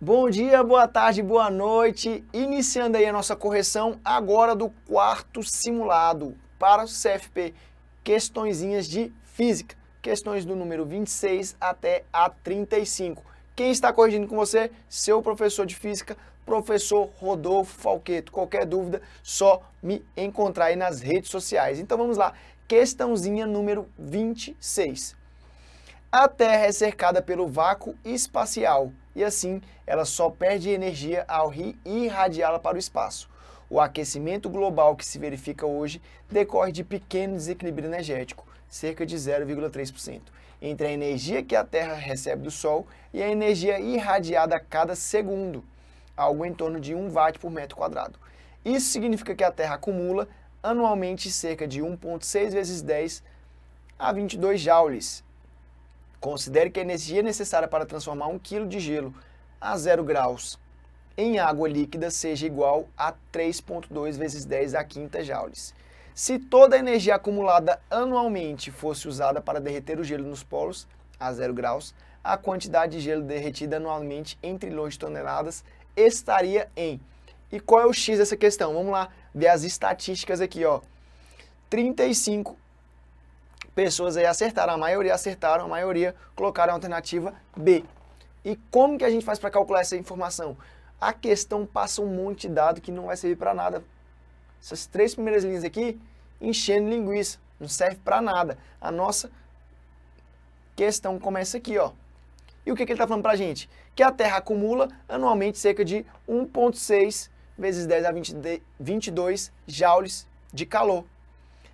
Bom dia, boa tarde, boa noite. Iniciando aí a nossa correção agora do quarto simulado para o CFP, questõezinhas de física, questões do número 26 até a 35. Quem está corrigindo com você? Seu professor de física, professor Rodolfo Falqueto. Qualquer dúvida, só me encontrar aí nas redes sociais. Então vamos lá, questãozinha número 26. A Terra é cercada pelo vácuo espacial e assim ela só perde energia ao irradiá-la para o espaço. O aquecimento global que se verifica hoje decorre de pequeno desequilíbrio energético, cerca de 0,3%, entre a energia que a Terra recebe do Sol e a energia irradiada a cada segundo, algo em torno de 1 watt por metro quadrado. Isso significa que a Terra acumula anualmente cerca de 1,6 vezes 10 a 22 joules. Considere que a energia necessária para transformar 1 kg de gelo a 0 graus em água líquida seja igual a 3,2 vezes 10 a quinta joules. Se toda a energia acumulada anualmente fosse usada para derreter o gelo nos polos a 0 graus, a quantidade de gelo derretida anualmente em trilhões de toneladas estaria em... E qual é o X dessa questão? Vamos lá ver as estatísticas aqui, ó. 35 pessoas aí acertaram, a maioria colocaram a alternativa B. E como que a gente faz para calcular essa informação? A questão passa um monte de dado que não vai servir para nada. Essas 3 primeiras linhas aqui, enchendo linguiça, não serve para nada. A nossa questão começa aqui, ó. E o que ele está falando para a gente? Que a Terra acumula anualmente cerca de 1,6 vezes 10 a 22 joules de calor.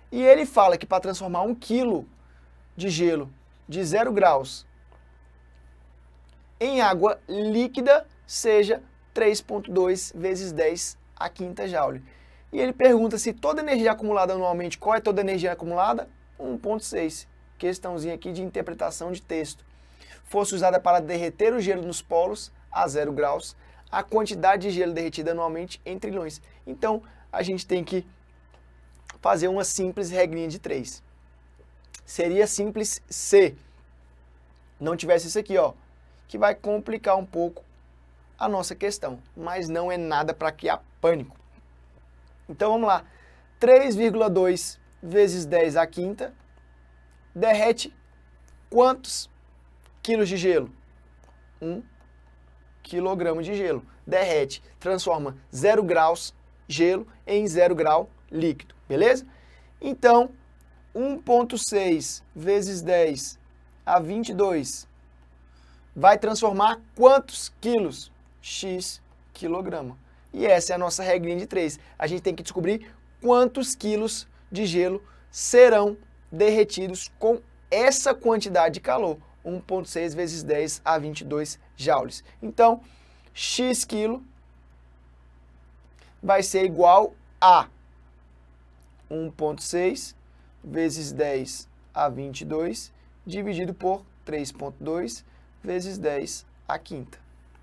E ele fala que para transformar 1 kg de gelo de 0 graus em água líquida seja 3,2 vezes 10 a quinta joule. E ele pergunta se toda energia acumulada anualmente, qual é toda a energia acumulada? 1,6. Questãozinha aqui de interpretação de texto. Fosse usada para derreter o gelo nos polos a 0 graus, a quantidade de gelo derretida anualmente em trilhões. Então, a gente tem que fazer uma simples regrinha de 3. Seria simples se não tivesse isso aqui, ó, que vai complicar um pouco a nossa questão, mas não é nada para criar pânico. Então vamos lá, 3,2 vezes 10 a quinta derrete quantos quilos de gelo? 1 quilograma de gelo. Derrete, transforma 0 graus gelo em 0 grau líquido, beleza? Então, 1,6 vezes 10 a 22 vai transformar quantos quilos? X quilograma. E essa é a nossa regrinha de 3. A gente tem que descobrir quantos quilos de gelo serão derretidos com essa quantidade de calor. 1,6 vezes 10 a 22 joules. Então, X quilo vai ser igual a 1,6 vezes 10 a 22 dividido por 3,2 vezes 10 a quinta.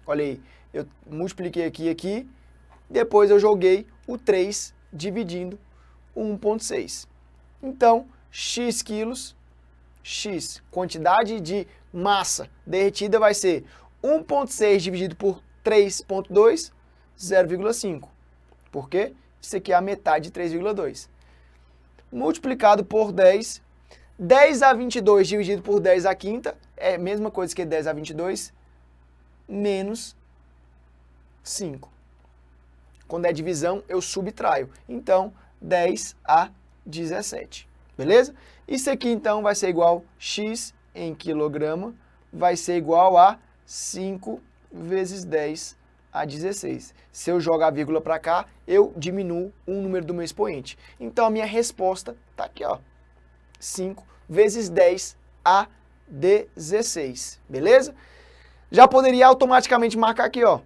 Olha aí, eu multipliquei aqui, depois eu joguei o 3 dividindo o 1,6. Então, X quilos, X, quantidade de massa derretida vai ser 1,6 dividido por 3,2, 0,5. Por quê? Isso aqui é a metade de 3,2. Multiplicado por 10, 10 a 22 dividido por 10 a quinta, é a mesma coisa que 10 a 22, menos 5. Quando é divisão, eu subtraio. Então, 10 a 17. Beleza? Isso aqui, então, vai ser igual a X em quilograma, vai ser igual a 5 vezes 10 a 16. Se eu jogar a vírgula para cá, eu diminuo o número do meu expoente. Então, a minha resposta está aqui, ó. 5 vezes 10 a 16. Beleza? Já poderia automaticamente marcar aqui, ó.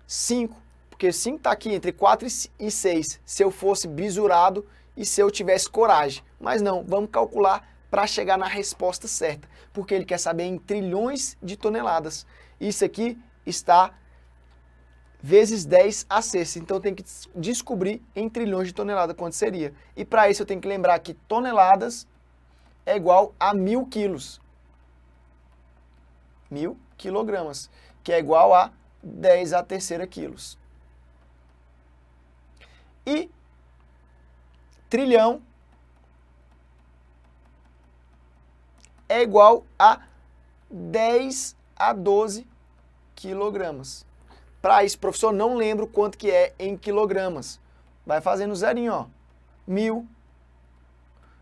5, porque 5 está aqui entre 4 e 6, se eu fosse bisurado e se eu tivesse coragem. Mas não, vamos calcular para chegar na resposta certa, porque ele quer saber em trilhões de toneladas. Isso aqui está vezes 10 a sexta, então tem que descobrir em trilhões de toneladas quanto seria. E para isso eu tenho que lembrar que toneladas é igual a 1000 quilos. 1000 quilogramas. que é igual a 10 à terceira quilos. E trilhão é igual a 10 a 12 quilogramas. Para isso, professor, não lembro quanto que é em quilogramas. Vai fazendo zerinho, ó. 1000,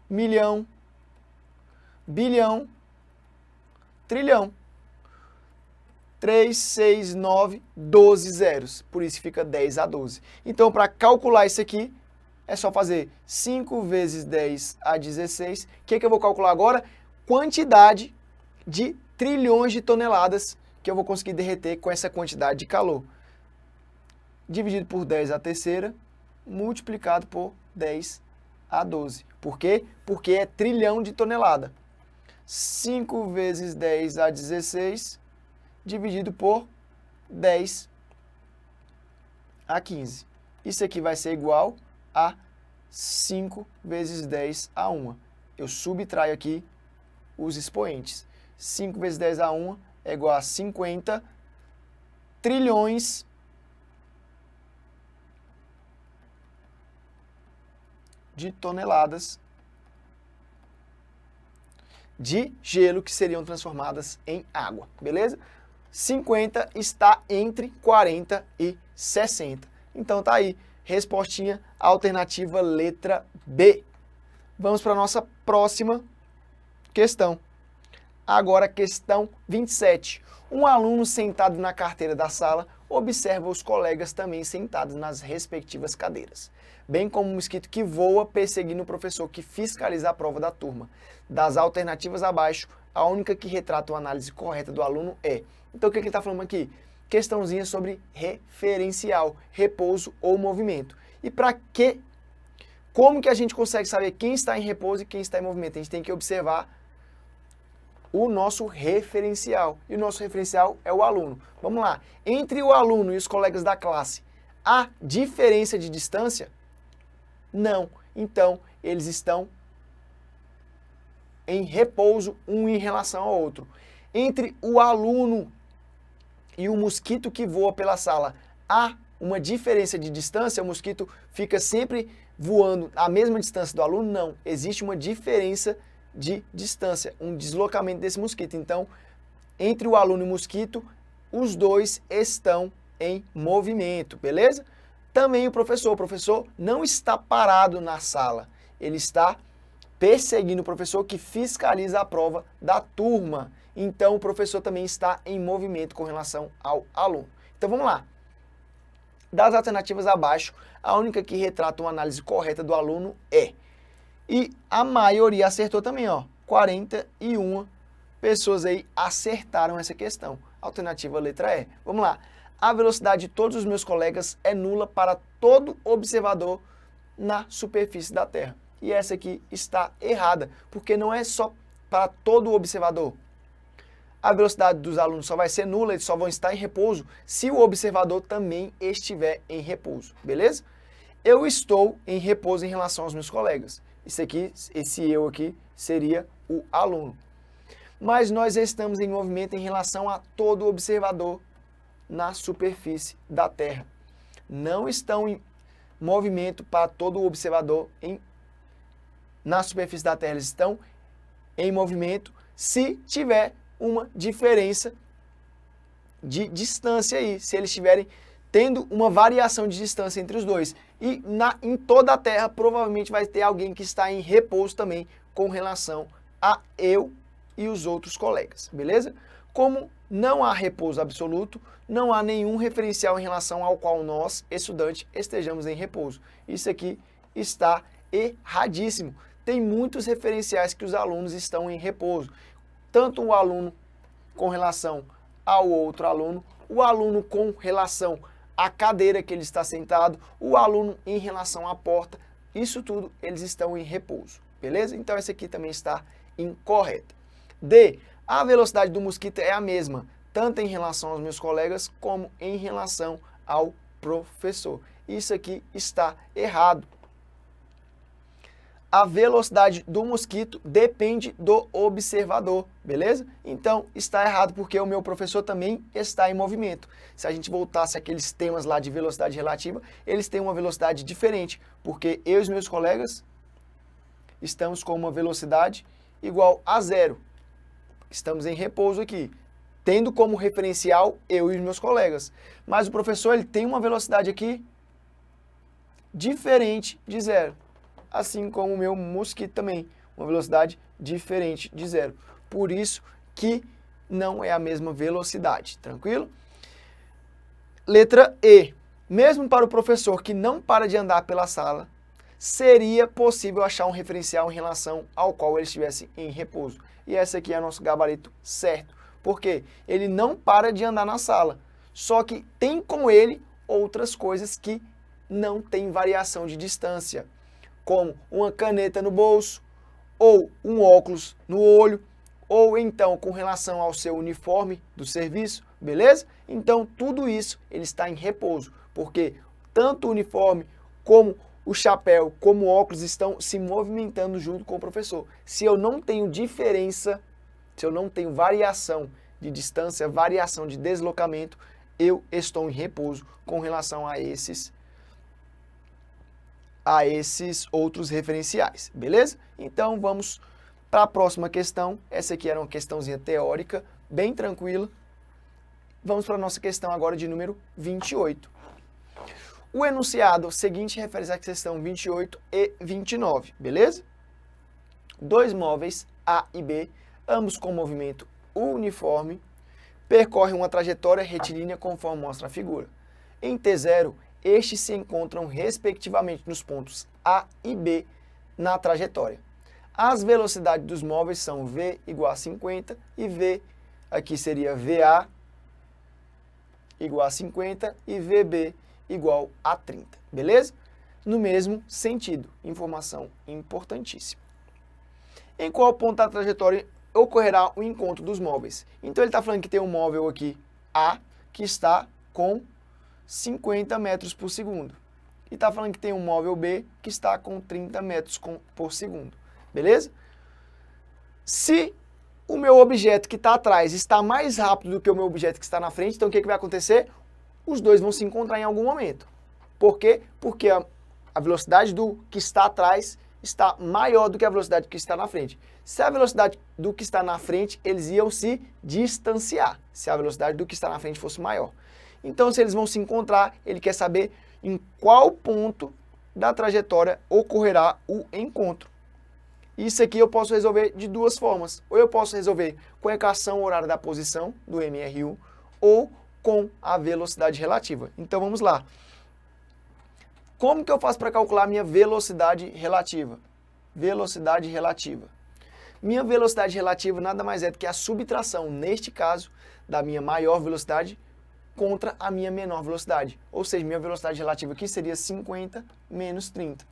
milhão, bilhão, trilhão. 3, 6, 9, 12 zeros. Por isso fica 10 a 12. Então, para calcular isso aqui, é só fazer 5 vezes 10 a 16. O que eu vou calcular agora? Quantidade de trilhões de toneladas que eu vou conseguir derreter com essa quantidade de calor. Dividido por 10 à terceira, multiplicado por 10 a 12. Por quê? Porque é trilhão de tonelada. 5 vezes 10 a 16, dividido por 10 a 15. Isso aqui vai ser igual a 5 vezes 10 a 1. Eu subtraio aqui os expoentes. 5 vezes 10 a 1 é igual a 50 trilhões de toneladas de gelo que seriam transformadas em água, beleza? 50 está entre 40 e 60. Então tá aí, respostinha alternativa letra B. Vamos para a nossa próxima questão. Agora, questão 27. Um aluno sentado na carteira da sala observa os colegas também sentados nas respectivas cadeiras, bem como um mosquito que voa perseguindo o professor que fiscaliza a prova da turma. Das alternativas abaixo, a única que retrata uma análise correta do aluno é... Então, o que ele está falando aqui? Questãozinha sobre referencial, repouso ou movimento. E para quê? Como que a gente consegue saber quem está em repouso e quem está em movimento? A gente tem que observar o nosso referencial. E o nosso referencial é o aluno. Vamos lá. Entre o aluno e os colegas da classe, há diferença de distância? Não. Então, eles estão em repouso um em relação ao outro. Entre o aluno e o mosquito que voa pela sala, há uma diferença de distância? O mosquito fica sempre voando à mesma distância do aluno? Não. Existe uma diferença de distância, um deslocamento desse mosquito. Então, entre o aluno e o mosquito, os dois estão em movimento, beleza? Também o professor não está parado na sala, ele está perseguindo o professor que fiscaliza a prova da turma. Então, o professor também está em movimento com relação ao aluno. Então, vamos lá. Das alternativas abaixo, a única que retrata uma análise correta do aluno é... E a maioria acertou também, ó. 41 pessoas aí acertaram essa questão. Alternativa letra E. Vamos lá. A velocidade de todos os meus colegas é nula para todo observador na superfície da Terra. E essa aqui está errada, porque não é só para todo observador. A velocidade dos alunos só vai ser nula, eles só vão estar em repouso se o observador também estiver em repouso, beleza? Eu estou em repouso em relação aos meus colegas. Esse eu aqui seria o aluno. Mas nós estamos em movimento em relação a todo observador na superfície da Terra. Não estão em movimento para todo observador na superfície da Terra. Eles estão em movimento se tiver uma diferença de distância aí, se eles estiverem tendo uma variação de distância entre os dois. E em toda a Terra, provavelmente vai ter alguém que está em repouso também com relação a eu e os outros colegas, beleza? Como não há repouso absoluto, não há nenhum referencial em relação ao qual nós, estudante, estejamos em repouso. Isso aqui está erradíssimo. Tem muitos referenciais que os alunos estão em repouso. Tanto o aluno com relação ao outro aluno, o aluno com relação à cadeira que ele está sentado, o aluno em relação à porta, isso tudo eles estão em repouso, beleza? Então essa aqui também está incorreta. D. A velocidade do mosquito é a mesma, tanto em relação aos meus colegas como em relação ao professor. Isso aqui está errado. a velocidade do mosquito depende do observador, beleza? Então, está errado porque o meu professor também está em movimento. Se a gente voltasse àqueles temas lá de velocidade relativa, eles têm uma velocidade diferente, porque eu e os meus colegas estamos com uma velocidade igual a 0. Estamos em repouso aqui, tendo como referencial eu e os meus colegas. Mas o professor ele tem uma velocidade aqui diferente de 0. Assim como o meu mosquito também, uma velocidade diferente de 0. Por isso que não é a mesma velocidade, tranquilo? Letra E. Mesmo para o professor que não para de andar pela sala, seria possível achar um referencial em relação ao qual ele estivesse em repouso. E esse aqui é o nosso gabarito certo. Porque ele não para de andar na sala, só que tem com ele outras coisas que não tem variação de distância, como uma caneta no bolso, ou um óculos no olho, ou então com relação ao seu uniforme do serviço, beleza? Então tudo isso ele está em repouso, porque tanto o uniforme como o chapéu, como o óculos estão se movimentando junto com o professor. Se eu não tenho diferença, se eu não tenho variação de distância, variação de deslocamento, eu estou em repouso com relação a esses outros referenciais, beleza? Então vamos para a próxima questão. Essa aqui era uma questãozinha teórica, bem tranquila. Vamos para a nossa questão agora de número 28. O enunciado seguinte refere-se à questão 28 e 29, beleza? Dois móveis, A e B, ambos com movimento uniforme, percorrem uma trajetória retilínea conforme mostra a figura. Em T0, estes se encontram respectivamente nos pontos A e B na trajetória. As velocidades dos móveis são V igual a 50 e V, aqui seria VA igual a 50 e VB igual a 30, beleza? No mesmo sentido, informação importantíssima. Em qual ponto da trajetória ocorrerá o encontro dos móveis? Então ele está falando que tem um móvel aqui, A, que está com 50 metros por segundo. E está falando que tem um móvel B que está com 30 metros por segundo. Beleza? Se o meu objeto que está atrás está mais rápido do que o meu objeto que está na frente, então o que vai acontecer? Os dois vão se encontrar em algum momento. Por quê? Porque a velocidade do que está atrás está maior do que a velocidade que está na frente. Se a velocidade do que está na frente, eles iam se distanciar, se a velocidade do que está na frente fosse maior. Então, se eles vão se encontrar, ele quer saber em qual ponto da trajetória ocorrerá o encontro. Isso aqui eu posso resolver de duas formas. Ou eu posso resolver com a equação horária da posição, do MRU, ou com a velocidade relativa. Então, vamos lá. Como que eu faço para calcular minha velocidade relativa? Velocidade relativa. Minha velocidade relativa nada mais é do que a subtração, neste caso, da minha maior velocidade contra a minha menor velocidade. Ou seja, minha velocidade relativa aqui seria 50 menos 30.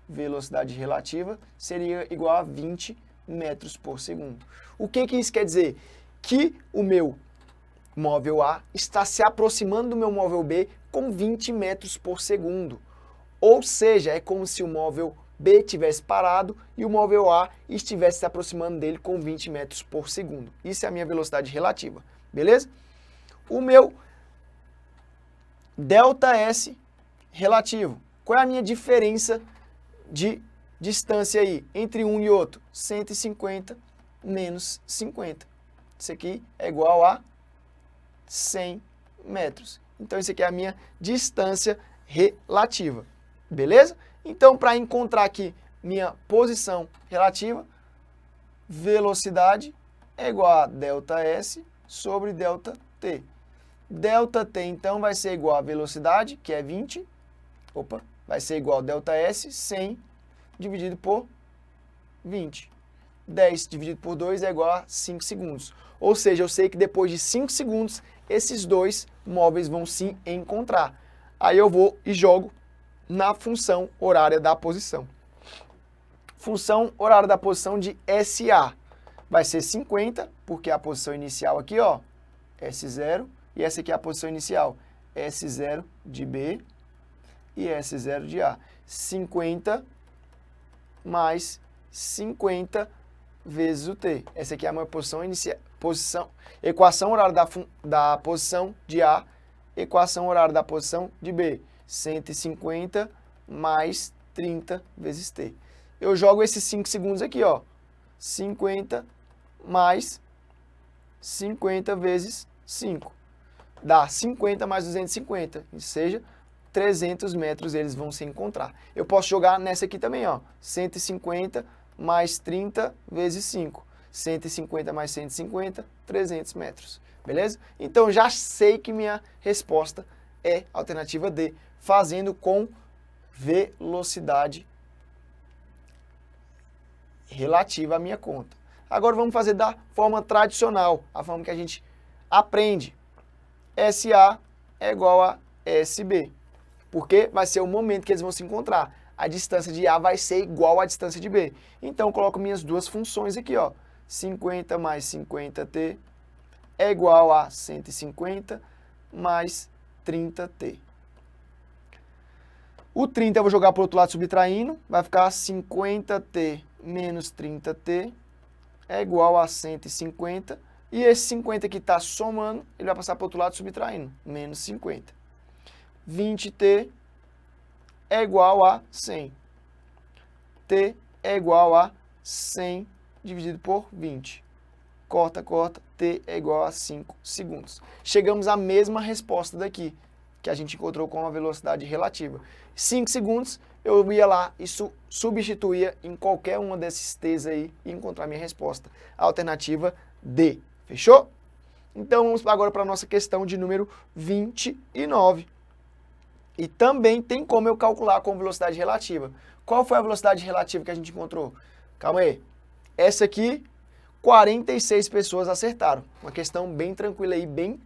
Velocidade relativa seria igual a 20 metros por segundo. O que isso quer dizer? Que o meu móvel A está se aproximando do meu móvel B com 20 metros por segundo. Ou seja, é como se o móvel B tivesse parado e o móvel A estivesse se aproximando dele com 20 metros por segundo. Isso é a minha velocidade relativa, beleza? O meu ΔS relativo. Qual é a minha diferença de distância aí entre um e outro? 150 menos 50. Isso aqui é igual a 100 metros. Então, isso aqui é a minha distância relativa. Beleza? Então, para encontrar aqui minha posição relativa, velocidade é igual a ΔS sobre ΔT. ΔT, então, vai ser igual a velocidade, que é 20, vai ser igual a ΔS, 100, dividido por 20. 10 dividido por 2 é igual a 5 segundos. Ou seja, eu sei que depois de 5 segundos, esses dois móveis vão se encontrar. Aí eu vou e jogo na função horária da posição. Função horária da posição de SA vai ser 50, porque a posição inicial aqui, ó, S0, e essa aqui é a posição inicial, S0 de B e S0 de A. 50 mais 50 vezes o t. Essa aqui é a minha equação horária da posição de A, equação horária da posição de B. 150 mais 30 vezes t. Eu jogo esses 5 segundos aqui, ó. 50 mais 50 vezes 5. Dá 50 mais 250, ou seja, 300 metros eles vão se encontrar. Eu posso jogar nessa aqui também, ó. 150 mais 30 vezes 5. 150 mais 150, 300 metros. Beleza? Então, já sei que minha resposta é a alternativa D, fazendo com velocidade relativa à minha conta. Agora vamos fazer da forma tradicional, a forma que a gente aprende. SA é igual a SB, porque vai ser o momento que eles vão se encontrar. A distância de A vai ser igual à distância de B. Então, eu coloco minhas duas funções aqui, ó. 50 mais 50t é igual a 150 mais 30t. O 30 eu vou jogar para o outro lado subtraindo, vai ficar 50t menos 30t é igual a 150. E esse 50 que está somando, ele vai passar para o outro lado subtraindo, menos 50. 20t é igual a 100. T é igual a 100 dividido por 20. Corta, corta, t é igual a 5 segundos. Chegamos à mesma resposta daqui, que a gente encontrou com a velocidade relativa. 5 segundos, eu ia lá e substituía em qualquer uma desses t's aí e encontrar a minha resposta. A alternativa D. Fechou? Então, vamos agora para a nossa questão de número 29. E também tem como eu calcular com velocidade relativa. Qual foi a velocidade relativa que a gente encontrou? Calma aí. Essa aqui, 46 pessoas acertaram. Uma questão bem tranquila aí, bem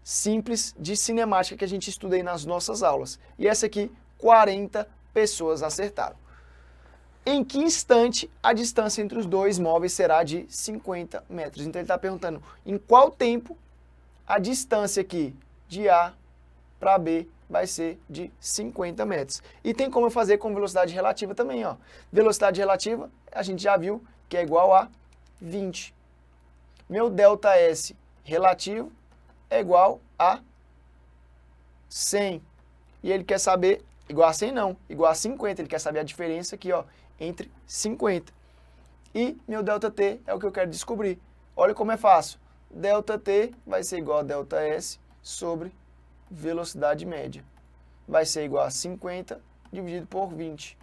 simples de cinemática que a gente estuda aí nas nossas aulas. E essa aqui, 40 pessoas acertaram. Em que instante a distância entre os dois móveis será de 50 metros? Então ele está perguntando em qual tempo a distância aqui de A para B vai ser de 50 metros. E tem como eu fazer com velocidade relativa também, ó. Velocidade relativa, a gente já viu que é igual a 20. Meu ΔS relativo é igual a 100. E ele quer saber, igual a 100 não, igual a 50, ele quer saber a diferença aqui, ó, entre 50. E meu ΔT é o que eu quero descobrir. Olha como é fácil. ΔT vai ser igual a ΔS sobre velocidade média. Vai ser igual a 50 dividido por 20.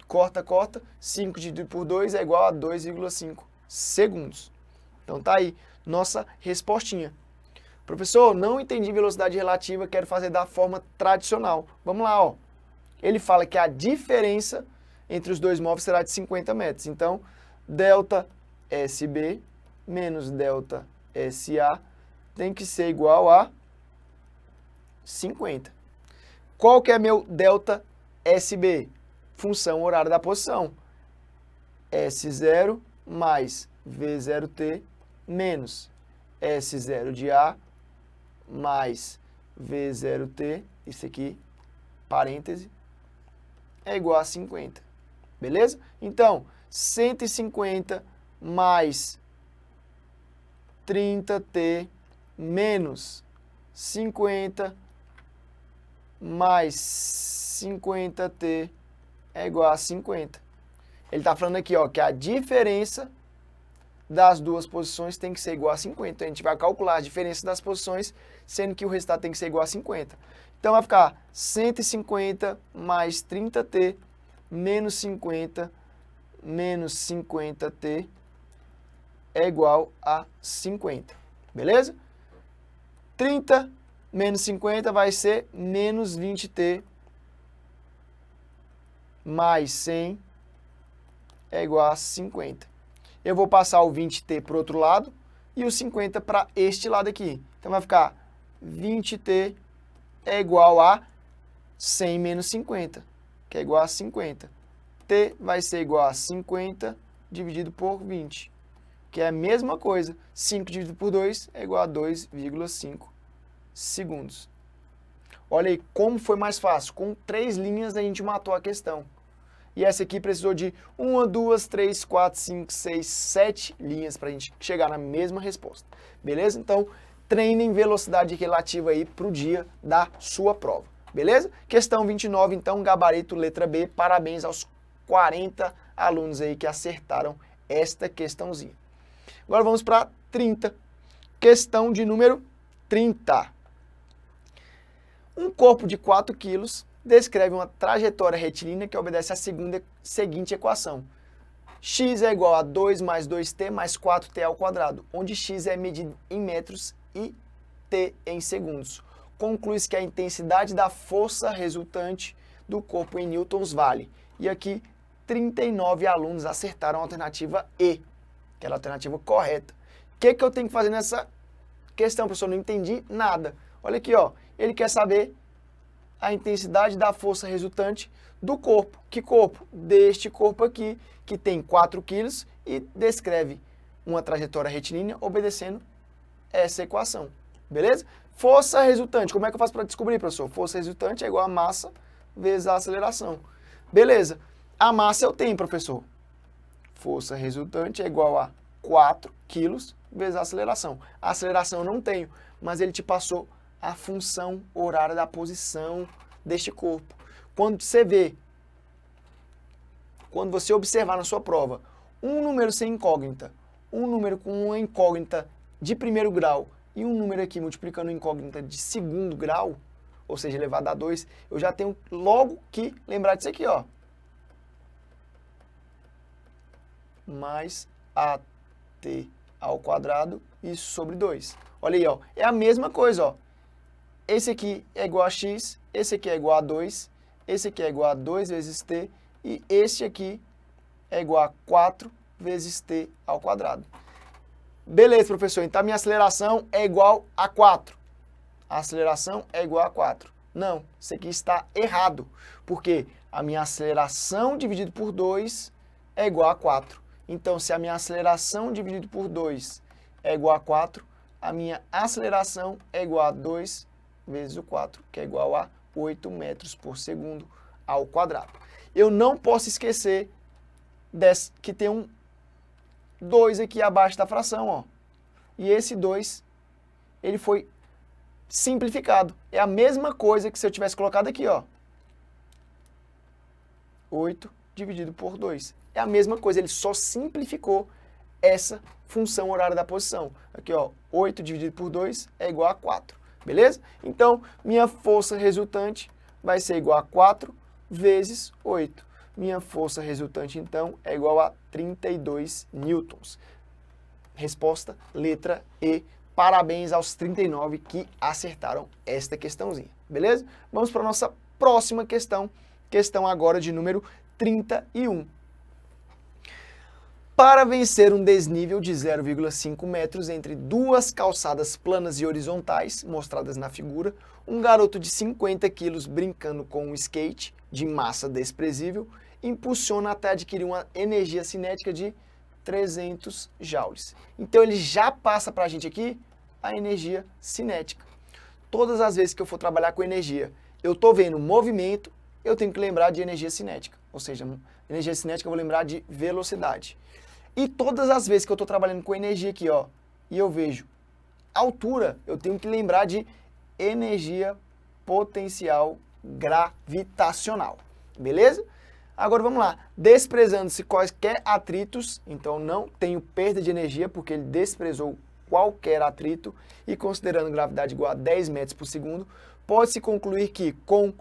Corta, corta. 5 dividido por 2 é igual a 2,5 segundos. Então tá aí, nossa respostinha. Professor, não entendi velocidade relativa, quero fazer da forma tradicional. Vamos lá, ó. Ele fala que a diferença entre os dois móveis será de 50 metros. Então, ΔSB menos ΔSA tem que ser igual a 50. Qual que é meu ΔSB? Função horária da posição. S0 mais V0T menos S0 de A mais V0T, isso aqui, parêntese, é igual a 50. Beleza? Então, 150 mais 30T menos 50 mais 50T é igual a 50. Ele está falando aqui, ó, que a diferença das duas posições tem que ser igual a 50. Então, a gente vai calcular a diferença das posições, sendo que o resultado tem que ser igual a 50. Então, vai ficar 150 mais 30T menos 50 menos 50T é igual a 50. Beleza? 30 menos 50 vai ser menos 20T mais 100 é igual a 50. Eu vou passar o 20T para o outro lado e o 50 para este lado aqui. Então, vai ficar 20T é igual a 100 menos 50, que é igual a 50. T vai ser igual a 50 dividido por 20, que é a mesma coisa. 5 dividido por 2 é igual a 2,5 segundos. Olha aí como foi mais fácil. Com 3 linhas a gente matou a questão. E essa aqui precisou de 1, 2, 3, 4, 5, 6, 7 linhas para a gente chegar na mesma resposta. Beleza? Então, treinem velocidade relativa aí para o dia da sua prova. Beleza? Questão 29, então, gabarito letra B. Parabéns aos 40 alunos aí que acertaram esta questãozinha. Agora vamos para 30. Questão de número 30. Um corpo de 4 quilos descreve uma trajetória retilínea que obedece à seguinte equação. X é igual a 2 mais 2t mais 4t ao quadrado, onde x é medido em metros e t em segundos. Conclui-se que a intensidade da força resultante do corpo em newtons vale. E aqui 39 alunos acertaram a alternativa E, que era a alternativa correta. O que eu tenho que fazer nessa questão, professor? Não entendi nada. Olha aqui, ó. Ele quer saber a intensidade da força resultante do corpo. Que corpo? Deste corpo aqui, que tem 4 quilos e descreve uma trajetória retilínea obedecendo essa equação. Beleza? Força resultante. Como é que eu faço para descobrir, professor? Força resultante é igual a massa vezes a aceleração. Beleza. A massa eu tenho, professor. Força resultante é igual a 4 quilos vezes a aceleração. A aceleração eu não tenho, mas ele te passou a função horária da posição deste corpo. Quando você observar na sua prova um número sem incógnita, um número com uma incógnita de primeiro grau e um número aqui multiplicando incógnita de segundo grau, ou seja, elevado a 2, eu já tenho logo que lembrar disso aqui, ó. Mais AT ao quadrado, isso sobre 2. Olha aí, ó, é a mesma coisa, ó. Esse aqui é igual a x, esse aqui é igual a 2, esse aqui é igual a 2 vezes t, e este aqui é igual a 4 vezes t ao quadrado. Beleza, professor, então a minha aceleração é igual a 4. A aceleração é igual a 4. Não, isso aqui está errado, porque a minha aceleração dividido por 2 é igual a 4. Então, se a minha aceleração dividido por 2 é igual a 4, a minha aceleração é igual a 2 vezes o 4, que é igual a 8 metros por segundo ao quadrado. Eu não posso esquecer que tem um 2 aqui abaixo da fração, ó. E esse 2, ele foi simplificado. É a mesma coisa que se eu tivesse colocado aqui, ó. 8 dividido por 2. É a mesma coisa, ele só simplificou essa função horária da posição. Aqui, ó, 8 dividido por 2 é igual a 4. Beleza? Então, minha força resultante vai ser igual a 4 vezes 8. Minha força resultante, então, é igual a 32 newtons. Resposta, letra E. Parabéns aos 39 que acertaram esta questãozinha. Beleza? Vamos para a nossa próxima questão. Questão agora de número 31. Para vencer um desnível de 0,5 metros entre duas calçadas planas e horizontais, mostradas na figura, um garoto de 50 quilos brincando com um skate de massa desprezível impulsiona até adquirir uma energia cinética de 300 joules. Então ele já passa para a gente aqui a energia cinética. Todas as vezes que eu for trabalhar com energia, eu estou vendo movimento, eu tenho que lembrar de energia cinética. Ou seja, energia cinética eu vou lembrar de velocidade. E todas as vezes que eu estou trabalhando com energia aqui, ó, e eu vejo altura, eu tenho que lembrar de energia potencial gravitacional. Beleza? Agora vamos lá. Desprezando-se quaisquer atritos, então não tenho perda de energia porque ele desprezou qualquer atrito e considerando gravidade igual a 10 metros por segundo, pode-se concluir que com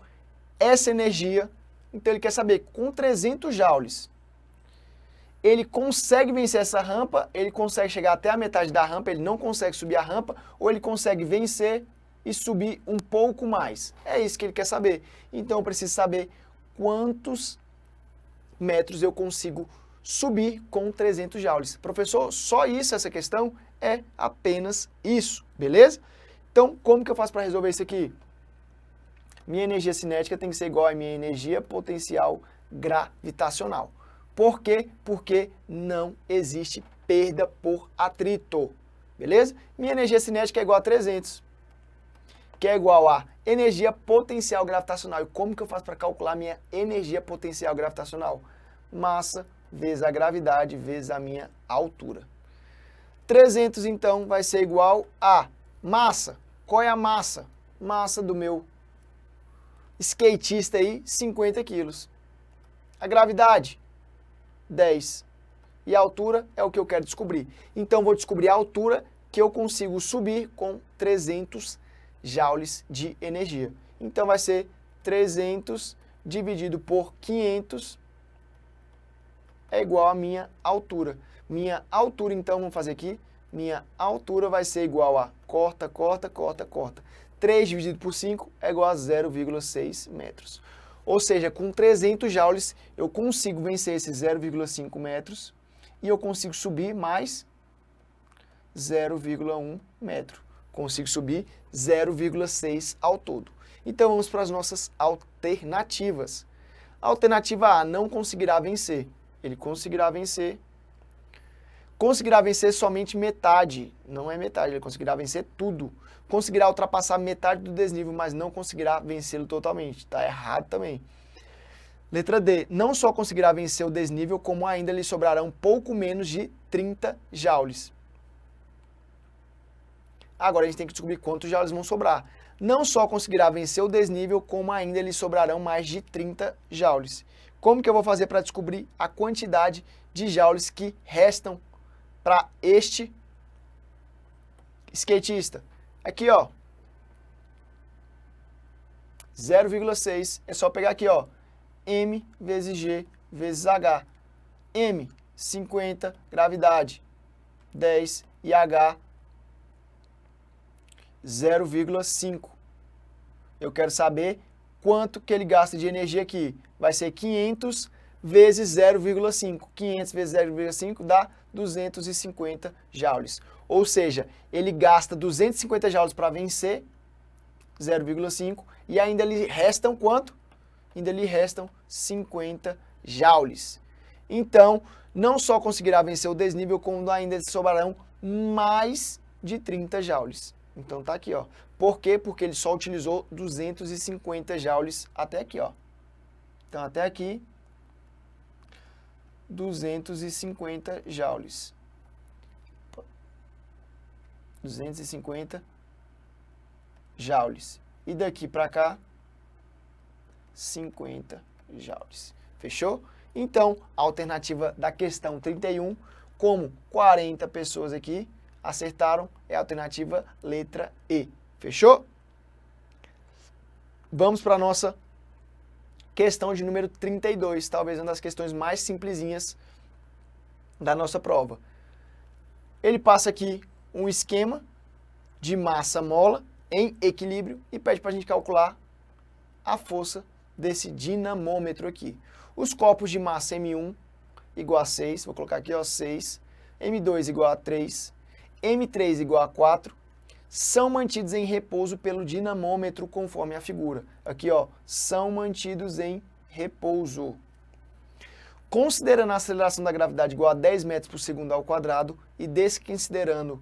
essa energia, então ele quer saber, com 300 joules, ele consegue vencer essa rampa, ele consegue chegar até a metade da rampa, ele não consegue subir a rampa, ou ele consegue vencer e subir um pouco mais. É isso que ele quer saber. Então eu preciso saber quantos metros eu consigo subir com 300 joules. Professor, só isso essa questão? É apenas isso, beleza? Então, como que eu faço para resolver isso aqui? Minha energia cinética tem que ser igual à minha energia potencial gravitacional. Por quê? Porque não existe perda por atrito, beleza? Minha energia cinética é igual a 300. que é igual a energia potencial gravitacional. E como que eu faço para calcular minha energia potencial gravitacional? Massa vezes a gravidade vezes a minha altura. 300, então, vai ser igual a massa. Qual é a massa? Massa do meu skatista aí, 50 quilos. A gravidade, 10. E a altura é o que eu quero descobrir. Então, vou descobrir a altura que eu consigo subir com 300 joules de energia. Então, vai ser 300 dividido por 500 é igual a minha altura. Minha altura, então, vamos fazer aqui. Minha altura vai ser igual a corta. 3 dividido por 5 é igual a 0,6 metros. Ou seja, com 300 joules, eu consigo vencer esses 0,5 metros e eu consigo subir mais 0,1 metro. Consigo subir 0,6 ao todo. Então, vamos para as nossas alternativas. Alternativa A, não conseguirá vencer. Ele conseguirá vencer somente metade, não é metade, ele conseguirá vencer tudo. Conseguirá ultrapassar metade do desnível, mas não conseguirá vencê-lo totalmente. Está errado também. Letra D, não só conseguirá vencer o desnível, como ainda lhe sobrarão pouco menos de 30 joules. Agora a gente tem que descobrir quantos joules vão sobrar. Não só conseguirá vencer o desnível, como ainda lhe sobrarão mais de 30 joules. Como que eu vou fazer para descobrir a quantidade de joules que restam para este skatista? Aqui, ó, 0,6, é só pegar aqui, ó, M vezes G vezes H. M, 50, gravidade, 10, e H, 0,5. Eu quero saber quanto que ele gasta de energia aqui. Vai ser 500 vezes 0,5. 500 vezes 0,5 dá 250 joules. Ou seja, ele gasta 250 joules para vencer 0,5 e ainda lhe restam quanto? Ainda lhe restam 50 joules. Então, não só conseguirá vencer o desnível, como ainda lhe sobrarão mais de 30 joules. Então tá aqui, ó. Por quê? Porque ele só utilizou 250 joules até aqui, ó. Então até aqui 250 joules. 250 joules. E daqui para cá 50 joules. Fechou? Então, a alternativa da questão 31, como 40 pessoas aqui acertaram, é a alternativa letra E. Fechou? Vamos para a nossa questão de número 32, talvez uma das questões mais simplesinhas da nossa prova. Ele passa aqui um esquema de massa-mola em equilíbrio e pede para a gente calcular a força desse dinamômetro aqui. Os corpos de massa M1 igual a 6, vou colocar aqui, ó, 6, M2 igual a 3, M3 igual a 4, são mantidos em repouso pelo dinamômetro conforme a figura. Aqui, ó, são mantidos em repouso. Considerando a aceleração da gravidade igual a 10 metros por segundo ao quadrado e desconsiderando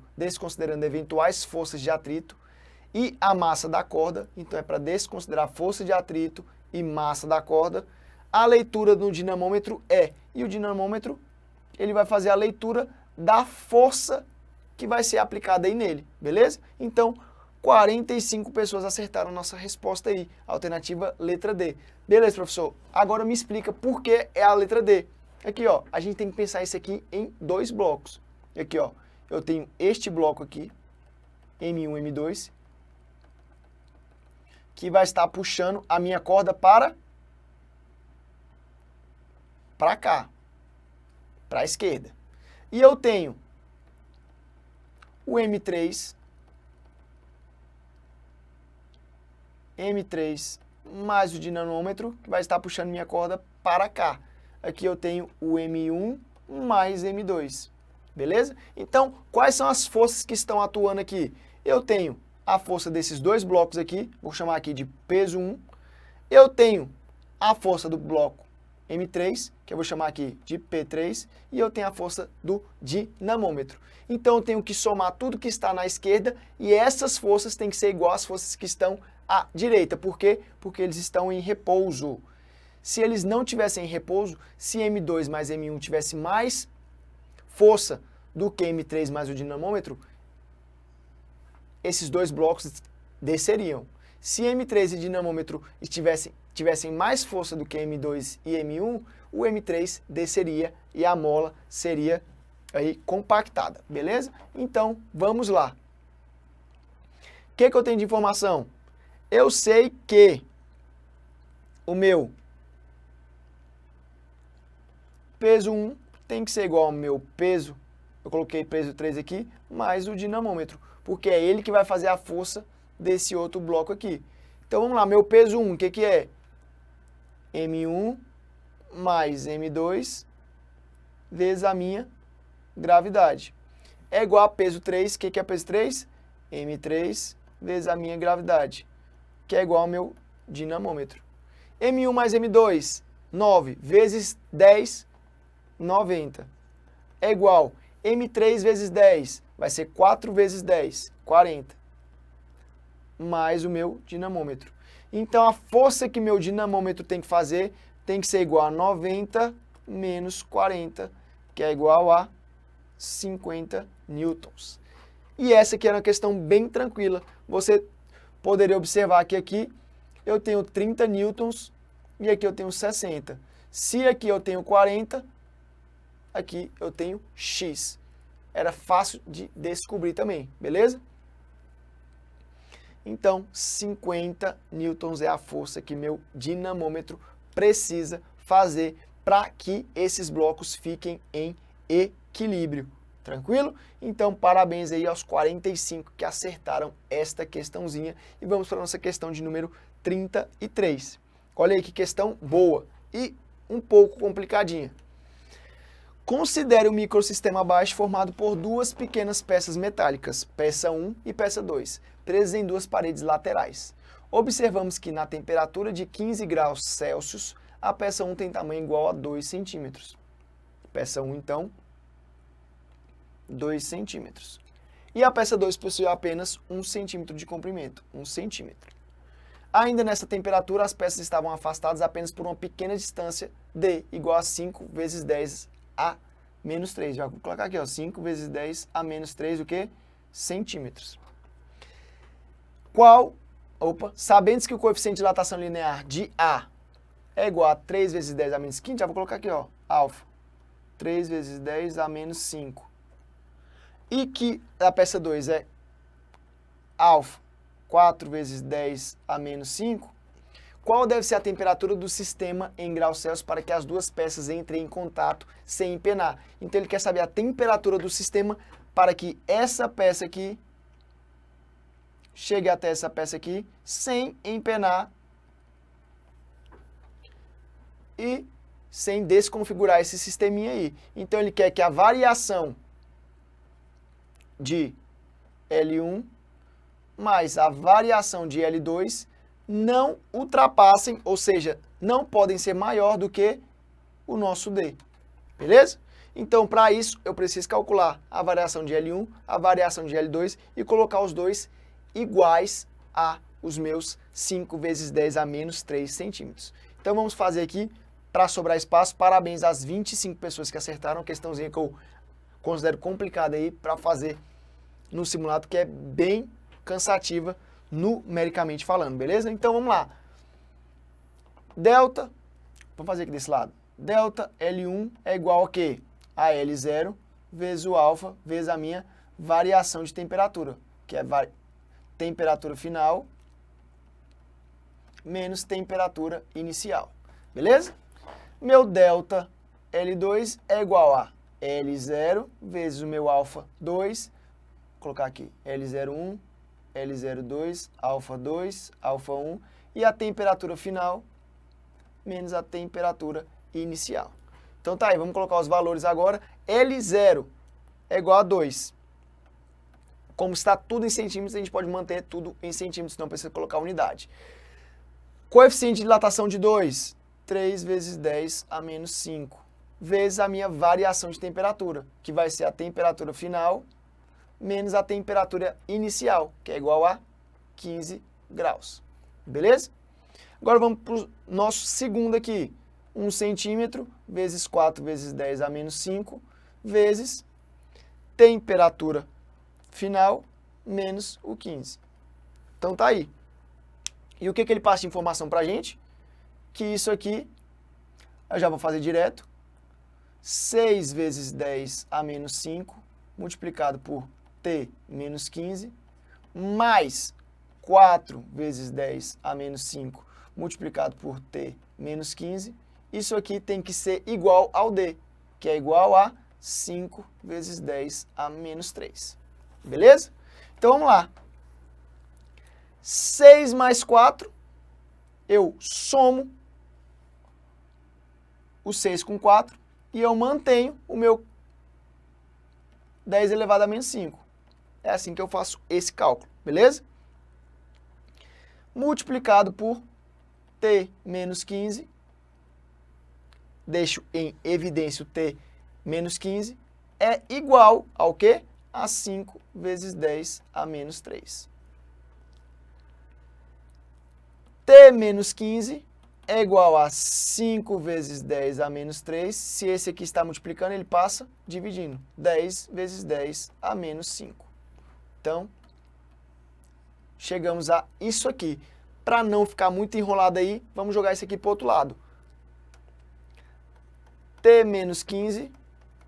eventuais forças de atrito e a massa da corda, então é para desconsiderar força de atrito e massa da corda, a leitura do dinamômetro e o dinamômetro ele vai fazer a leitura da força que vai ser aplicada aí nele, beleza? Então, 45 pessoas acertaram a nossa resposta aí, alternativa letra D. Beleza, professor? Agora me explica por que é a letra D. Aqui, ó, a gente tem que pensar isso aqui em dois blocos. Aqui, ó, eu tenho este bloco aqui, M1, M2, que vai estar puxando a minha corda para cá, para a esquerda. E eu tenho o M3 mais o dinamômetro, que vai estar puxando minha corda para cá. Aqui eu tenho o M1 mais M2, beleza? Então, quais são as forças que estão atuando aqui? Eu tenho a força desses dois blocos aqui, vou chamar aqui de peso 1. Eu tenho a força do bloco M3, que eu vou chamar aqui de P3, e eu tenho a força do dinamômetro. Então eu tenho que somar tudo que está na esquerda e essas forças têm que ser igual às forças que estão à direita. Por quê? Porque eles estão em repouso. Se eles não tivessem em repouso, se M2 mais M1 tivesse mais força do que M3 mais o dinamômetro, esses dois blocos desceriam. Se M3 e dinamômetro tivessem mais força do que M2 e M1, o M3 desceria e a mola seria aí compactada, beleza? Então, vamos lá. O que eu tenho de informação? Eu sei que o meu peso 1 tem que ser igual ao meu peso, eu coloquei peso 3 aqui, mais o dinamômetro, porque é ele que vai fazer a força desse outro bloco aqui. Então vamos lá, meu peso 1, o que é? M1 mais M2 vezes a minha gravidade. É igual a peso 3, o que é peso 3? M3 vezes a minha gravidade, que é igual ao meu dinamômetro. M1 mais M2, 9 vezes 10, 90. É igual M3 vezes 10, vai ser 4 vezes 10, 40. Mais o meu dinamômetro. Então, a força que meu dinamômetro tem que fazer tem que ser igual a 90 menos 40, que é igual a 50 newtons. E essa aqui era uma questão bem tranquila. Você poderia observar que aqui eu tenho 30 newtons e aqui eu tenho 60. Se aqui eu tenho 40, aqui eu tenho X. Era fácil de descobrir também, beleza? Então, 50 newtons é a força que meu dinamômetro precisa fazer para que esses blocos fiquem em equilíbrio. Tranquilo? Então, parabéns aí aos 45 que acertaram esta questãozinha. E vamos para a nossa questão de número 33. Olha aí que questão boa e um pouco complicadinha. Considere o microsistema abaixo formado por duas pequenas peças metálicas, peça 1 e peça 2, presas em duas paredes laterais. Observamos que na temperatura de 15 graus Celsius, a peça 1 tem tamanho igual a 2 centímetros. Peça 1, então, 2 centímetros. E a peça 2 possui apenas 1 centímetro de comprimento, 1 centímetro. Ainda nessa temperatura, as peças estavam afastadas apenas por uma pequena distância d, igual a 5 vezes 10 a menos 3. Já vou colocar aqui, ó, 5 vezes 10 a menos 3, o quê? Centímetros. Sabendo que o coeficiente de dilatação linear de A é igual a 3 vezes 10 a menos 5, já vou colocar aqui, ó, alfa. 3 vezes 10 a menos 5. E que a peça 2 é alfa, 4 vezes 10 a menos 5, qual deve ser a temperatura do sistema em graus Celsius para que as duas peças entrem em contato sem empenar? Então ele quer saber a temperatura do sistema para que essa peça aqui chegue até essa peça aqui sem empenar e sem desconfigurar esse sisteminha aí. Então ele quer que a variação de L1 mais a variação de L2 não ultrapassem, ou seja, não podem ser maior do que o nosso D. Beleza? Então, para isso, eu preciso calcular a variação de L1, a variação de L2 e colocar os dois iguais a os meus 5 vezes 10 a menos 3 centímetros. Então, vamos fazer aqui, para sobrar espaço, parabéns às 25 pessoas que acertaram, a questãozinha que eu considero complicada aí para fazer no simulado, que é bem cansativa numericamente falando, beleza? Então, vamos lá. Delta, vamos fazer aqui desse lado. Delta L1 é igual a quê? A L0 vezes o alfa vezes a minha variação de temperatura, que é temperatura final menos temperatura inicial, beleza? Meu delta L2 é igual a L0 vezes o meu alfa 2, vou colocar aqui L01, L02, alfa 2, alfa 1, e a temperatura final menos a temperatura inicial. Então tá aí, vamos colocar os valores agora. L0 é igual a 2. Como está tudo em centímetros, a gente pode manter tudo em centímetros, não precisa colocar unidade. Coeficiente de dilatação de 2, 3 vezes 10 a menos 5, vezes a minha variação de temperatura, que vai ser a temperatura final menos a temperatura inicial, que é igual a 15 graus. Beleza? Agora vamos para o nosso segundo aqui. 1 centímetro vezes 4 vezes 10 a menos 5, vezes temperatura final menos o 15. Então tá aí. E o que ele passa de informação para a gente? Que isso aqui, eu já vou fazer direto, 6 vezes 10 a menos 5, multiplicado por T menos 15, mais 4 vezes 10 a menos 5, multiplicado por T menos 15, isso aqui tem que ser igual ao D, que é igual a 5 vezes 10 a menos 3. Beleza? Então vamos lá. 6 mais 4, eu somo o 6 com 4 e eu mantenho o meu 10 elevado a menos 5. É assim que eu faço esse cálculo, beleza? Multiplicado por T menos 15, deixo em evidência o T menos 15, é igual ao quê? A 5 vezes 10 a menos 3. T menos 15 é igual a 5 vezes 10 a menos 3. Se esse aqui está multiplicando, ele passa dividindo. 10 vezes 10 a menos 5. Então, chegamos a isso aqui. Para não ficar muito enrolado aí, vamos jogar isso aqui para o outro lado. T menos 15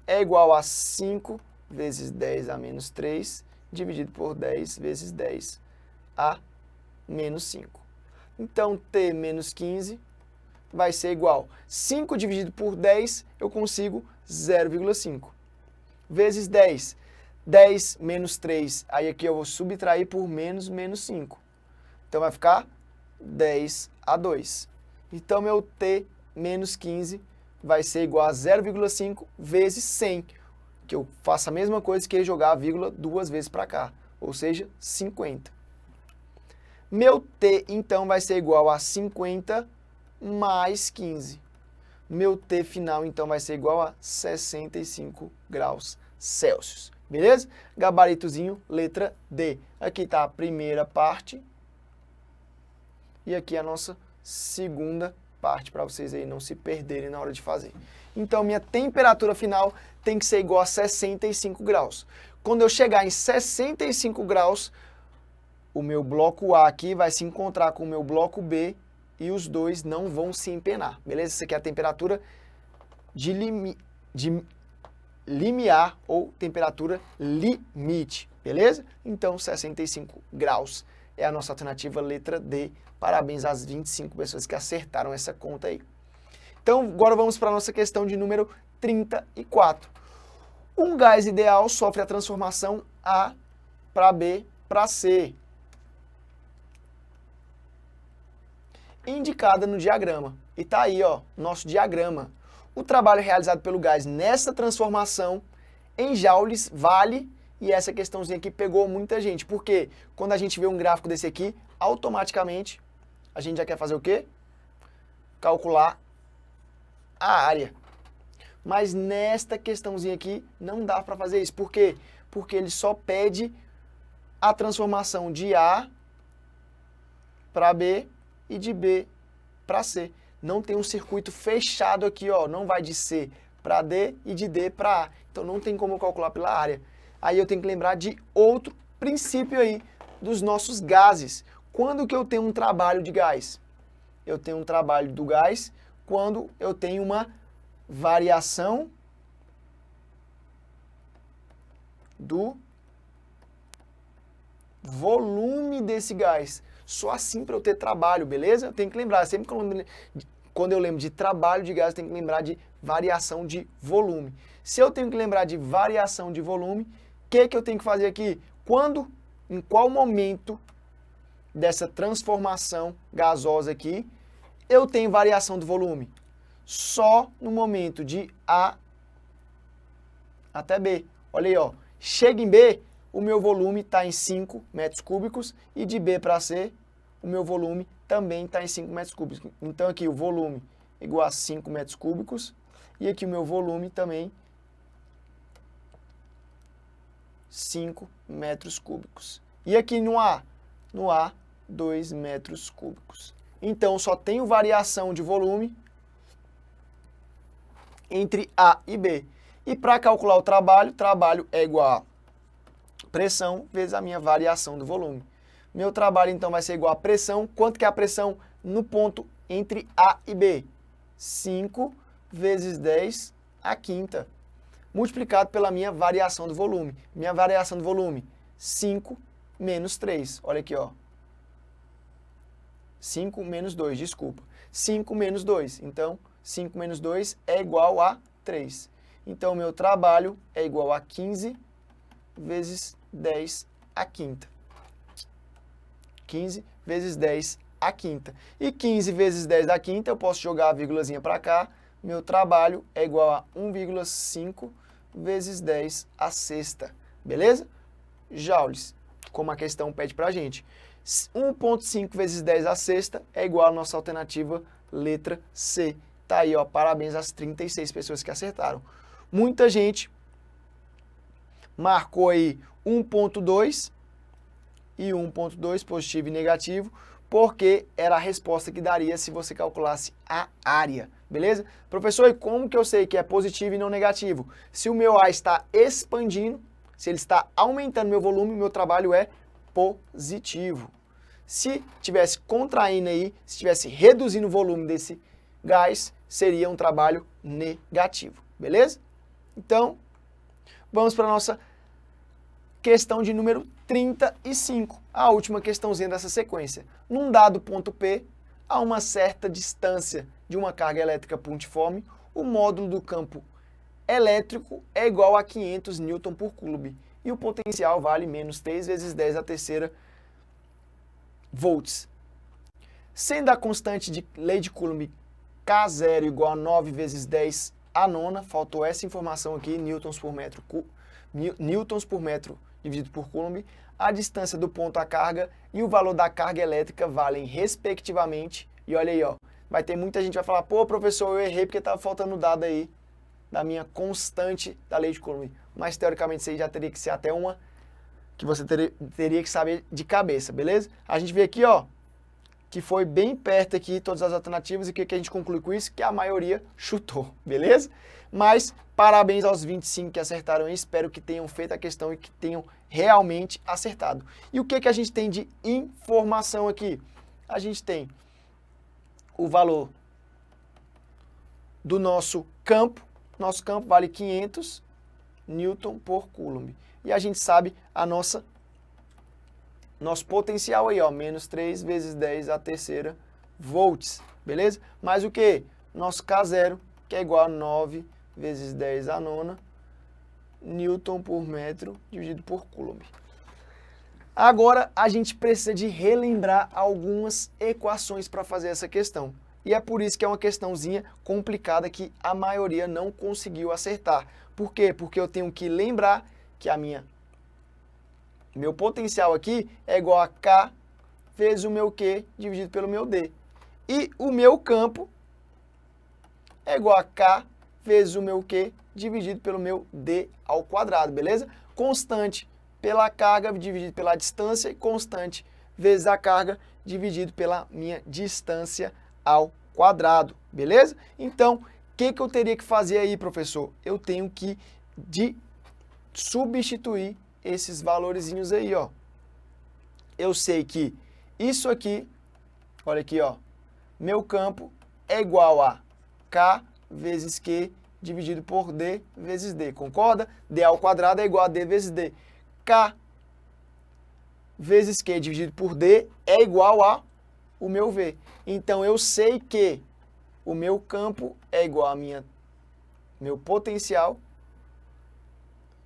é igual a 5 vezes 10 a menos 3, dividido por 10 vezes 10 a menos 5. Então, T menos 15 vai ser igual. 5 dividido por 10, eu consigo 0,5. Vezes 10. 10 menos 3, aí aqui eu vou subtrair por menos 5. Então, vai ficar 10 a 2. Então, meu T menos 15 vai ser igual a 0,5 vezes 100, que eu faço a mesma coisa que jogar a vírgula duas vezes para cá, ou seja, 50. Meu T, então, vai ser igual a 50 mais 15. Meu T final, então, vai ser igual a 65 graus Celsius. Beleza? Gabaritozinho, letra D. Aqui está a primeira parte e aqui a nossa segunda parte, para vocês aí não se perderem na hora de fazer. Então, minha temperatura final tem que ser igual a 65 graus. Quando eu chegar em 65 graus, o meu bloco A aqui vai se encontrar com o meu bloco B e os dois não vão se empenar, beleza? Essa aqui é a temperatura de limiar ou temperatura limite, beleza? Então, 65 graus é a nossa alternativa letra D. Parabéns às 25 pessoas que acertaram essa conta aí. Então, agora vamos para a nossa questão de número 34. Um gás ideal sofre a transformação A para B para C, indicada no diagrama. E tá aí, ó, nosso diagrama. O trabalho realizado pelo gás nessa transformação em joules vale, e essa questãozinha aqui pegou muita gente, porque quando a gente vê um gráfico desse aqui, automaticamente a gente já quer fazer o quê? Calcular a área. Mas nesta questãozinha aqui não dá para fazer isso. Por quê? Porque ele só pede a transformação de A para B e de B para C. Não tem um circuito fechado aqui, ó, não vai de C para D e de D para A. Então não tem como eu calcular pela área. Aí eu tenho que lembrar de outro princípio aí dos nossos gases. Quando que eu tenho um trabalho de gás? Eu tenho um trabalho do gás quando eu tenho uma variação do volume desse gás. Só assim para eu ter trabalho, beleza? Eu tenho que lembrar, sempre quando eu lembro de trabalho de gás, eu tenho que lembrar de variação de volume. Se eu tenho que lembrar de variação de volume, o que eu tenho que fazer aqui? Quando, em qual momento dessa transformação gasosa aqui, eu tenho variação do volume? Só no momento de A até B. Olha aí, ó. Chega em B, o meu volume está em 5 metros cúbicos e de B para C, o meu volume também está em 5 metros cúbicos. Então aqui o volume igual a 5 metros cúbicos. E aqui o meu volume também, 5 metros cúbicos. E aqui no A? No A, 2 metros cúbicos. Então, só tenho variação de volume entre A e B. E para calcular o trabalho é igual a pressão vezes a minha variação do volume. Meu trabalho, então, vai ser igual a pressão. Quanto que é a pressão no ponto entre A e B? 5 vezes 10 à quinta, multiplicado pela minha variação do volume. Minha variação do volume, 5 menos 3. Olha aqui, ó. 5 menos 2, desculpa. 5 menos 2. Então, 5 menos 2 é igual a 3. Então, meu trabalho é igual a 15 vezes 10 à quinta. 15 vezes 10 à quinta. E 15 vezes 10 à quinta, eu posso jogar a vírgulazinha para cá. Meu trabalho é igual a 1,5 vezes 10 à sexta. Beleza? Joules, como a questão pede para a gente. 1,5 vezes 10 à sexta é igual à nossa alternativa letra C. Tá aí, ó, parabéns às 36 pessoas que acertaram. Muita gente marcou aí 1,2 e 1,2, positivo e negativo, porque era a resposta que daria se você calculasse a área, beleza? Professor, e como que eu sei que é positivo e não negativo? Se o meu A está expandindo, se ele está aumentando meu volume, meu trabalho é positivo. Se tivesse contraindo aí, se tivesse reduzindo o volume desse gás, seria um trabalho negativo, beleza? Então, vamos para a nossa questão de número 35, a última questãozinha dessa sequência. Num dado ponto P, a uma certa distância de uma carga elétrica pontiforme, o módulo do campo elétrico é igual a 500 Newton por Coulomb e o potencial vale menos 3 vezes 10 à terceira volts. Sendo a constante de lei de Coulomb K0 igual a 9 vezes 10 à nona, faltou essa informação aqui, newtons por metro dividido por Coulomb, a distância do ponto à carga e o valor da carga elétrica valem respectivamente. E olha aí, ó, vai ter muita gente que vai falar, pô, professor, eu errei porque estava faltando dado aí da minha constante da lei de Coulomb. Mas, teoricamente, isso aí já teria que ser até uma que você teria que saber de cabeça, beleza? A gente vê aqui, ó, que foi bem perto aqui todas as alternativas e o que a gente conclui com isso? Que a maioria chutou, beleza? Mas parabéns aos 25 que acertaram aí, espero que tenham feito a questão e que tenham realmente acertado. E o que a gente tem de informação aqui? A gente tem o valor do nosso campo vale 500 Newton por Coulomb. E a gente sabe a nosso potencial aí, ó, menos 3 vezes 10 à terceira volts, beleza? Mais o que? Nosso K0, que é igual a 9 vezes 10 à nona, Newton por metro dividido por Coulomb. Agora, a gente precisa de relembrar algumas equações para fazer essa questão. E é por isso que é uma questãozinha complicada que a maioria não conseguiu acertar. Por quê? Porque eu tenho que lembrar que meu potencial aqui é igual a K vezes o meu Q dividido pelo meu D. E o meu campo é igual a K vezes o meu Q dividido pelo meu D ao quadrado, beleza? Constante pela carga dividido pela distância e constante vezes a carga dividido pela minha distância ao quadrado, beleza? Então, o que eu teria que fazer aí, professor? Eu tenho que substituir esses valorezinhos aí, ó. Eu sei que isso aqui, olha aqui, ó, meu campo é igual a K vezes Q dividido por D vezes D, concorda? D ao quadrado é igual a D vezes D. K vezes Q dividido por D é igual a o meu V. Então, eu sei que o meu campo é igual a meu potencial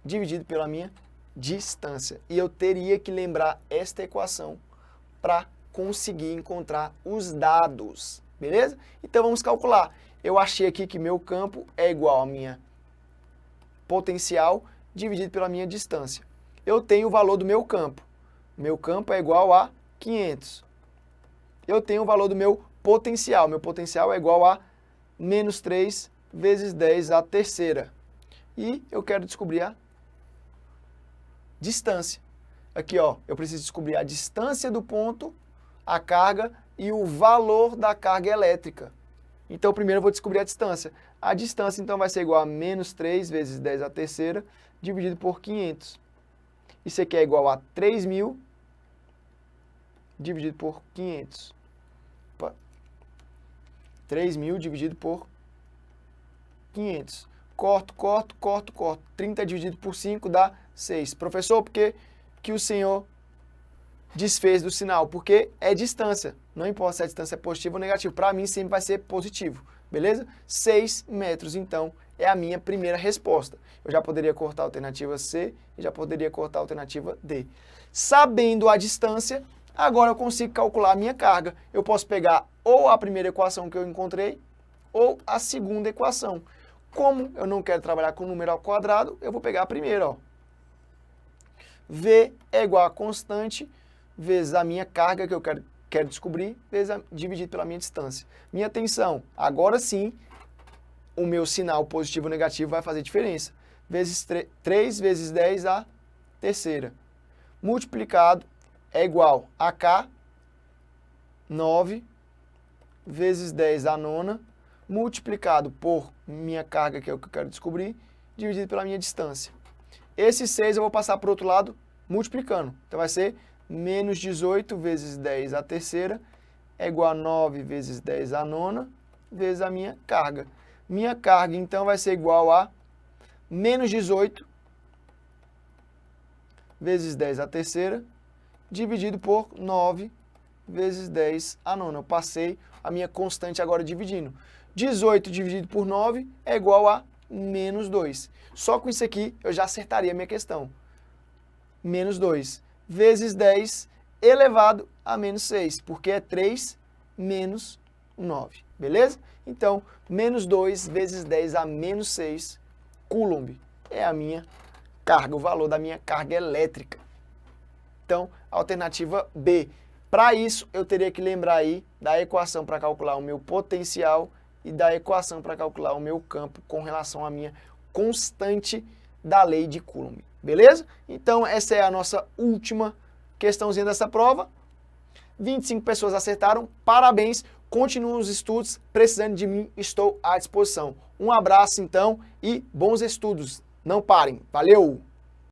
dividido pela minha distância. E eu teria que lembrar esta equação para conseguir encontrar os dados, beleza? Então, vamos calcular. Eu achei aqui que meu campo é igual a minha potencial dividido pela minha distância. Eu tenho o valor do meu campo. Meu campo é igual a 500. Eu tenho o valor do meu potencial. Meu potencial é igual a menos 3 vezes 10 à terceira. E eu quero descobrir a distância. Aqui, ó, eu preciso descobrir a distância do ponto, a carga e o valor da carga elétrica. Então, primeiro eu vou descobrir a distância. A distância, então, vai ser igual a menos 3 vezes 10 à terceira, dividido por 500. Isso aqui é igual a 3.000 dividido por 500. Opa. 3.000 dividido por 500. Corto. 30 dividido por 5 dá 6. Professor, por que o senhor desfez do sinal? Porque é distância. Não importa se a distância é positiva ou negativa. Para mim, sempre vai ser positivo. Beleza? 6 metros, então, é a minha primeira resposta. Eu já poderia cortar a alternativa C e já poderia cortar a alternativa D. Sabendo a distância, agora eu consigo calcular a minha carga. Eu posso pegar ou a primeira equação que eu encontrei ou a segunda equação. Como eu não quero trabalhar com número ao quadrado, eu vou pegar a primeira, ó. V é igual a constante vezes a minha carga que eu quero descobrir, dividido pela minha distância. Minha atenção, agora sim, o meu sinal positivo ou negativo vai fazer diferença. 3 vezes 10 à terceira. Multiplicado é igual a K, 9 vezes 10 à nona, multiplicado por minha carga, que é o que eu quero descobrir, dividido pela minha distância. Esse 6 eu vou passar para o outro lado multiplicando. Então vai ser menos 18 vezes 10 à terceira é igual a 9 vezes 10 à nona vezes a minha carga. Minha carga, então, vai ser igual a menos 18 vezes 10 à terceira dividido por 9 vezes 10 à nona. Eu passei a minha constante agora dividindo. 18 dividido por 9 é igual a menos 2. Só com isso aqui eu já acertaria a minha questão. Menos 2 vezes 10 elevado a menos 6, porque é 3 menos 9, beleza? Então, menos 2 vezes 10 a menos 6 Coulomb é a minha carga, o valor da minha carga elétrica. Então, alternativa B. Para isso, eu teria que lembrar aí da equação para calcular o meu potencial e da equação para calcular o meu campo com relação à minha constante da lei de Coulomb. Beleza? Então, essa é a nossa última questãozinha dessa prova. 25 pessoas acertaram. Parabéns. Continuem os estudos. Precisando de mim, estou à disposição. Um abraço, então, e bons estudos. Não parem. Valeu!